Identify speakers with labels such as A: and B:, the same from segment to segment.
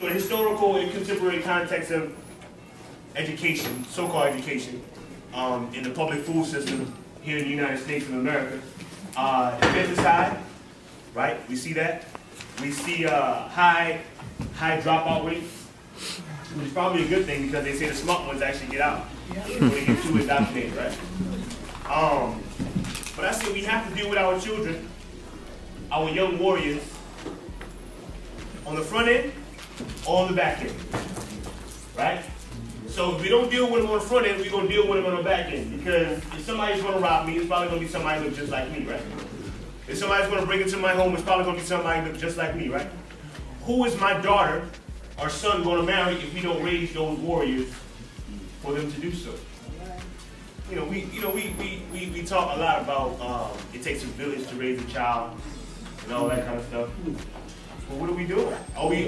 A: So the historical and contemporary context of education, so-called education, in the public school system here in the United States of America, infanticide, right? We see that. We see high dropout rate, which is probably a good thing because they say the smart ones actually get out before they get too indoctrinated, right? But I say we have to deal with our children, our young warriors, on the front end or on the back end, right? So if we don't deal with them on the front end, we're going to deal with them on the back end. Because if somebody's going to rob me, it's probably going to be somebody who looks just like me, right? If somebody's going to break into my home, it's probably going to be somebody who looks just like me, right? Who is my daughter or son going to marry if we don't raise those warriors for them to do so? We talk a lot about it takes a village to raise a child and all that kind of stuff. But what are we doing? Are we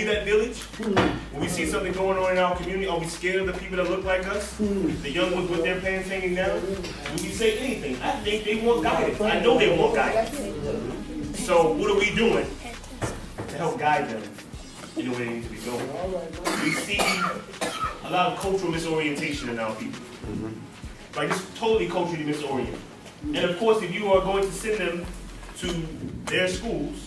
A: that village? When we see something going on in our community, are we scared of the people that look like us? The young ones with their pants hanging down? Would we say anything? I think they want guidance. I know they want guidance. So what are we doing to help guide them in the way they need to be going? We see a lot of cultural misorientation in our people. Like, just totally culturally misoriented. And of course, if you are going to send them to their schools,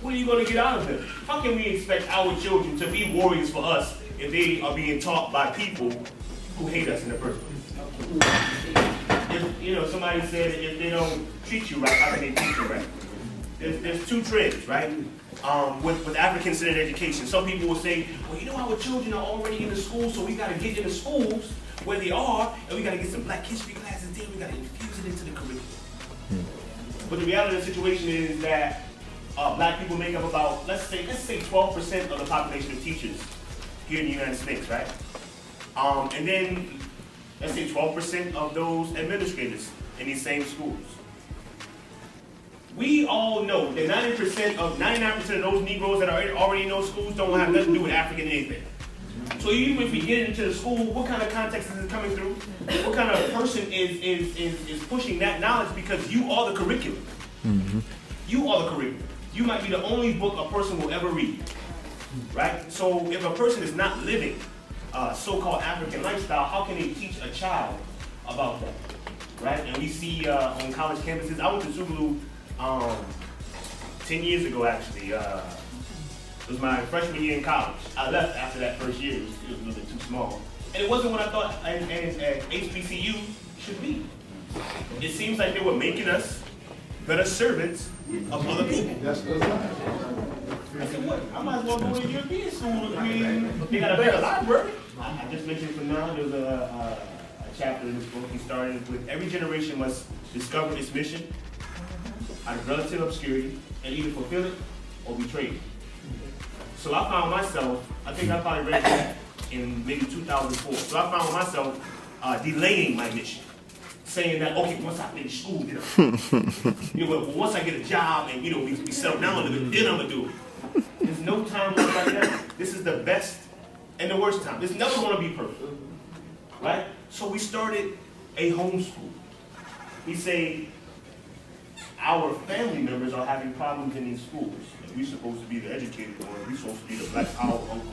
A: what are you going to get out of them? How can we expect our children to be warriors for us if they are being taught by people who hate us in the first place? If, somebody said if they don't treat you right, how can they teach you right? There's two trends, right? With African-centered education. Some people will say, well, our children are already in the schools, so we got to get in the schools where they are, and we got to get some black history classes there, we got to infuse it into the curriculum. But the reality of the situation is that black people make up about, let's say 12% of the population of teachers here in the United States, right? And then, let's say 12% of those administrators in these same schools. We all know that 99% of those Negroes that are already in those schools don't have nothing to do with African anything. So even if we get into the school, what kind of context is it coming through? What kind of person is pushing that knowledge? Because you are the curriculum. Mm-hmm. You are the curriculum. You might be the only book a person will ever read, right? So if a person is not living so-called African lifestyle, how can they teach a child about that, right? And we see on college campuses, I went to Zulu 10 years ago, actually. It was my freshman year in college. I left after that first year. It was a little bit too small. And it wasn't what I thought an HBCU should be. It seems like they were making us better servants of other people. I said, what? I might as well go to European school. I mean, they got a better library. I just mentioned for now, there's a chapter in this book. He started with every generation must discover its mission out of relative obscurity and either fulfill it or betray it. So I found myself, I think I probably read that in maybe 2004. So I found myself delaying my mission. Saying that, okay, once I finish school, once I get a job and, we settle down a little bit, then I'm going to do it. There's no time like that. This is the best and the worst time. It's never going to be perfect, right? So we started a homeschool. We say our family members are having problems in these schools. We're supposed to be the educated ones. We're supposed to be the black power uncles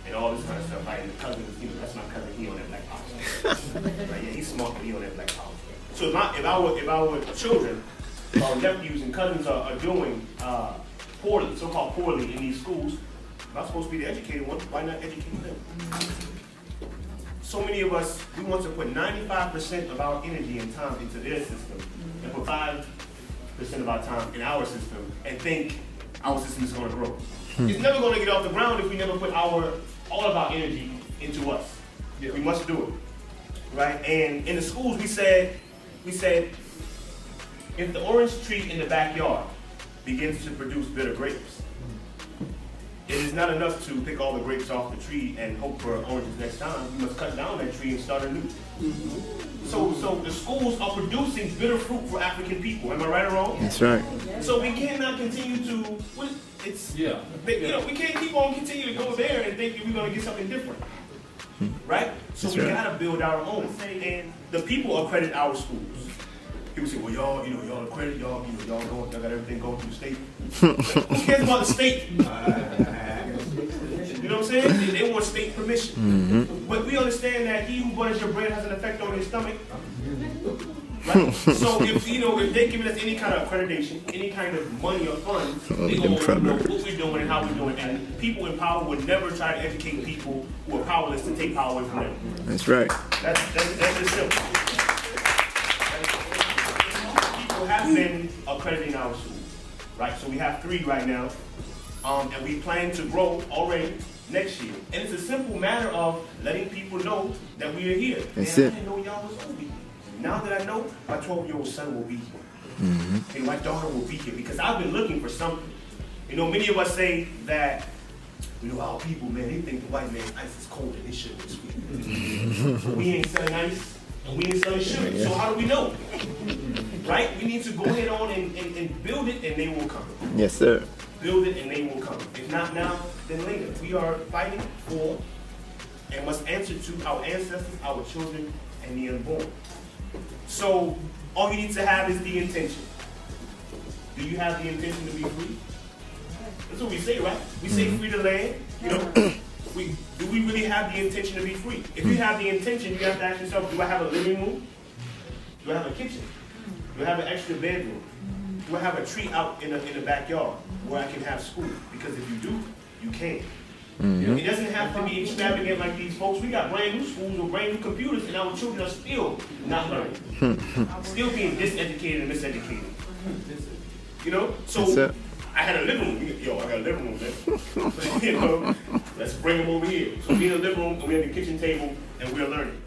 A: and all this kind of stuff. Like the cousins, that's my cousin. He on that black power. Right? Yeah, he's smart, but he on that black power. So if our children, our nephews and cousins are doing poorly, so-called poorly in these schools, if I'm supposed to be the educated one, why not educate them? So many of us, we want to put 95% of our energy and time into their system and put 5% of our time in our system and think our system is going to grow. It's never going to get off the ground if we never put all of our energy into us. Yeah. We must do it, right? And in the schools, we said, if the orange tree in the backyard begins to produce bitter grapes, it is not enough to pick all the grapes off the tree and hope for oranges next time. You must cut down that tree and start anew. So the schools are producing bitter fruit for African people. Am I right or wrong?
B: That's right.
A: So we cannot continue to. We can't keep on continuing to go there and think that we're going to get something different, right? So we got to build our own. And the people accredit our schools. People say, well, y'all accredit, y'all got everything going through the state. Who cares about the state? saying? They want state permission. But we understand that he who butters your bread has an effect on your stomach. Right? So if they're giving us any kind of accreditation, any kind of money or funds, they gonna know what we're doing and how we're doing it. And people in power would never try to educate people who are powerless to take power away from them.
B: That's right.
A: That's just simple. People have been accrediting our schools, right? So we have 3 right now, and we plan to grow already next year. And it's a simple matter of letting people know that we are here.
B: That's
A: and
B: it.
A: I didn't know y'all was over here. Now that I know, my 12-year-old son will be here. And my daughter will be here because I've been looking for something. Many of us say that, our people, man, they think the white man's ice is cold and they shouldn't be sweet. But we ain't selling ice and we ain't selling sugar. So how do we know? Right? We need to go ahead on and build it and they will come.
B: Yes, sir.
A: Build it and they will come. If not now, then later. We are fighting for and must answer to our ancestors, our children, and the unborn. So all you need to have is the intention. Do you have the intention to be free? That's what we say, right? We say free to land. Do we really have the intention to be free? If you have the intention, you have to ask yourself, do I have a living room? Do I have a kitchen? Do I have an extra bedroom? Do I have a tree out in the backyard where I can have school? Because if you do, you can. It doesn't have to be extravagant like these folks. We got brand new schools with brand new computers, and our children are still not learning. Still being diseducated and miseducated. So I had a living room. I got a living room, man. Let's bring them over here. So we in the living room, and we have the kitchen table, and we're learning.